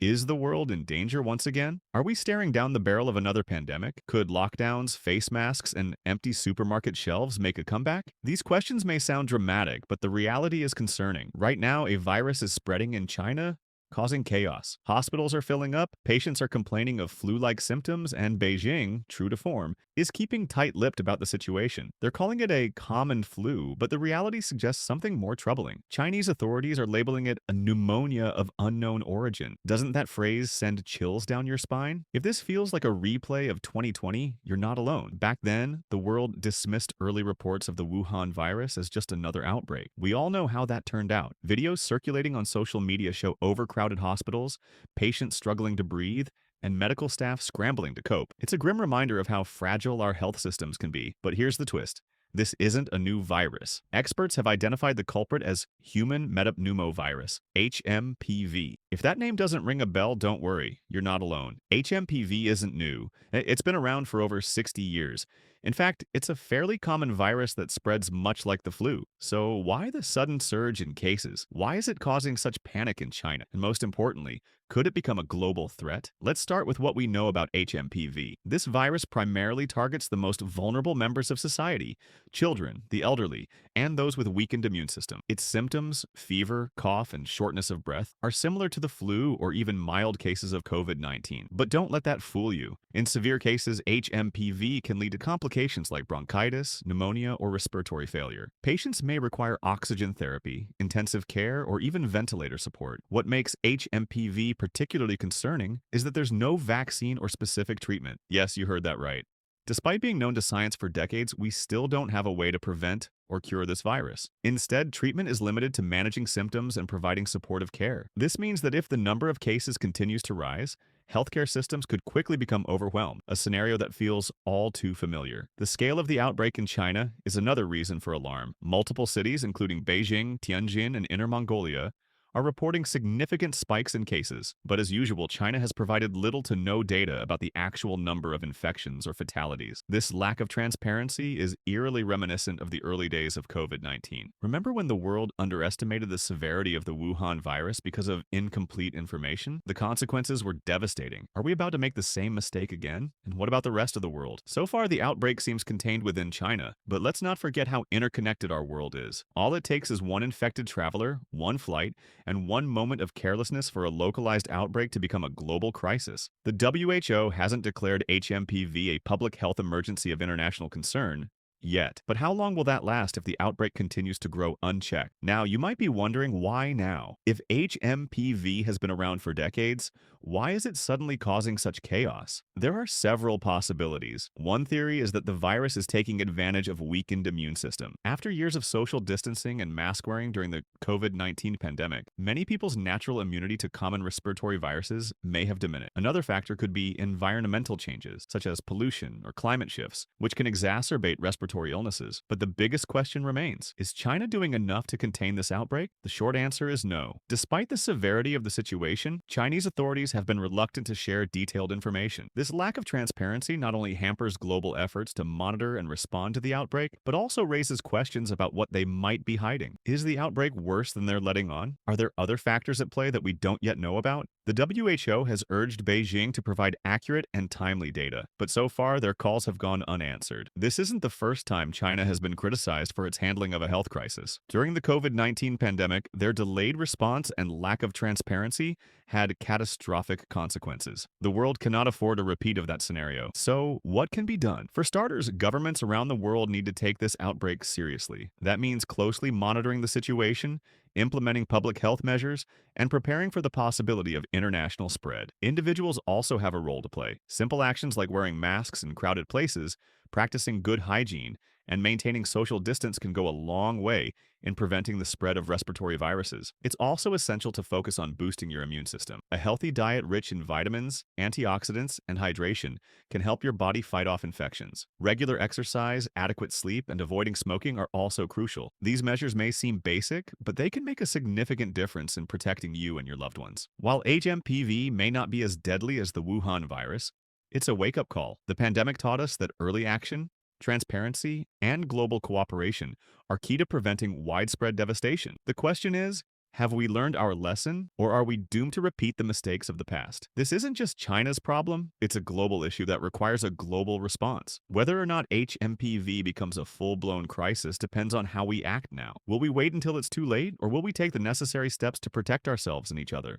Is the world in danger once again? Are we staring down the barrel of another pandemic? Could lockdowns, face masks, and empty supermarket shelves make a comeback? These questions may sound dramatic, but the reality is concerning. Right now, a virus is spreading in China, causing chaos. Hospitals are filling up, patients are complaining of flu-like symptoms, and Beijing, true to form, is keeping tight-lipped about the situation. They're calling it a common flu, but the reality suggests something more troubling. Chinese authorities are labeling it a pneumonia of unknown origin. Doesn't that phrase send chills down your spine? If this feels like a replay of 2020, you're not alone. Back then, the world dismissed early reports of the Wuhan virus as just another outbreak. We all know how that turned out. Videos circulating on social media show overcrowded hospitals, patients struggling to breathe, and medical staff scrambling to cope. It's a grim reminder of how fragile our health systems can be. But here's the twist. This isn't a new virus. Experts have identified the culprit as human metapneumovirus, HMPV. If that name doesn't ring a bell, don't worry, you're not alone. HMPV isn't new. It's been around for over 60 years. In fact, it's a fairly common virus that spreads much like the flu. So why the sudden surge in cases? Why is it causing such panic in China? And most importantly, could it become a global threat? Let's start with what we know about HMPV. This virus primarily targets the most vulnerable members of society: children, the elderly, and those with weakened immune system. Its symptoms, fever, cough, and shortness of breath, are similar to the flu or even mild cases of COVID-19. But don't let that fool you. In severe cases, HMPV can lead to complications like bronchitis, pneumonia, or respiratory failure. Patients may require oxygen therapy, intensive care, or even ventilator support. What makes HMPV particularly concerning is that there's no vaccine or specific treatment. Yes, you heard that right. Despite being known to science for decades, we still don't have a way to prevent or cure this virus. Instead, treatment is limited to managing symptoms and providing supportive care. This means that if the number of cases continues to rise, healthcare systems could quickly become overwhelmed, a scenario that feels all too familiar. The scale of the outbreak in China is another reason for alarm. Multiple cities, including Beijing, Tianjin, and Inner Mongolia, are reporting significant spikes in cases. But as usual, China has provided little to no data about the actual number of infections or fatalities. This lack of transparency is eerily reminiscent of the early days of COVID-19. Remember when the world underestimated the severity of the Wuhan virus because of incomplete information? The consequences were devastating. Are we about to make the same mistake again? And what about the rest of the world? So far, the outbreak seems contained within China, but let's not forget how interconnected our world is. All it takes is one infected traveler, one flight, and one moment of carelessness for a localized outbreak to become a global crisis. The WHO hasn't declared HMPV a public health emergency of international concern yet. But how long will that last if the outbreak continues to grow unchecked? Now, you might be wondering, why now? If HMPV has been around for decades, why is it suddenly causing such chaos? There are several possibilities. One theory is that the virus is taking advantage of weakened immune system. After years of social distancing and mask wearing during the COVID-19 pandemic, many people's natural immunity to common respiratory viruses may have diminished. Another factor could be environmental changes, such as pollution or climate shifts, which can exacerbate respiratory illnesses. But the biggest question remains: is China doing enough to contain this outbreak? The short answer is no. Despite the severity of the situation, Chinese authorities have been reluctant to share detailed information. This lack of transparency not only hampers global efforts to monitor and respond to the outbreak, but also raises questions about what they might be hiding. Is the outbreak worse than they're letting on? Are there other factors at play that we don't yet know about? The WHO has urged Beijing to provide accurate and timely data, but so far their calls have gone unanswered. This isn't the first time China has been criticized for its handling of a health crisis. During the COVID-19 pandemic, their delayed response and lack of transparency had catastrophic consequences. The world cannot afford a repeat of that scenario. So, what can be done? For starters, governments around the world need to take this outbreak seriously. That means closely monitoring the situation, implementing public health measures, and preparing for the possibility of international spread. Individuals also have a role to play. Simple actions like wearing masks in crowded places, practicing good hygiene, and maintaining social distance can go a long way in preventing the spread of respiratory viruses. It's also essential to focus on boosting your immune system. A healthy diet rich in vitamins, antioxidants, and hydration can help your body fight off infections. Regular exercise, adequate sleep, and avoiding smoking are also crucial. These measures may seem basic, but they can make a significant difference in protecting you and your loved ones. While HMPV may not be as deadly as the Wuhan virus, it's a wake-up call. The pandemic taught us that early action, transparency, and global cooperation are key to preventing widespread devastation. The question is, Have we learned our lesson, or are we doomed to repeat the mistakes of the past? This isn't just China's problem, it's a global issue that requires a global response. Whether or not HMPV becomes a full-blown crisis depends on how we act now. Will we wait until it's too late, or will we take the necessary steps to protect ourselves and each other?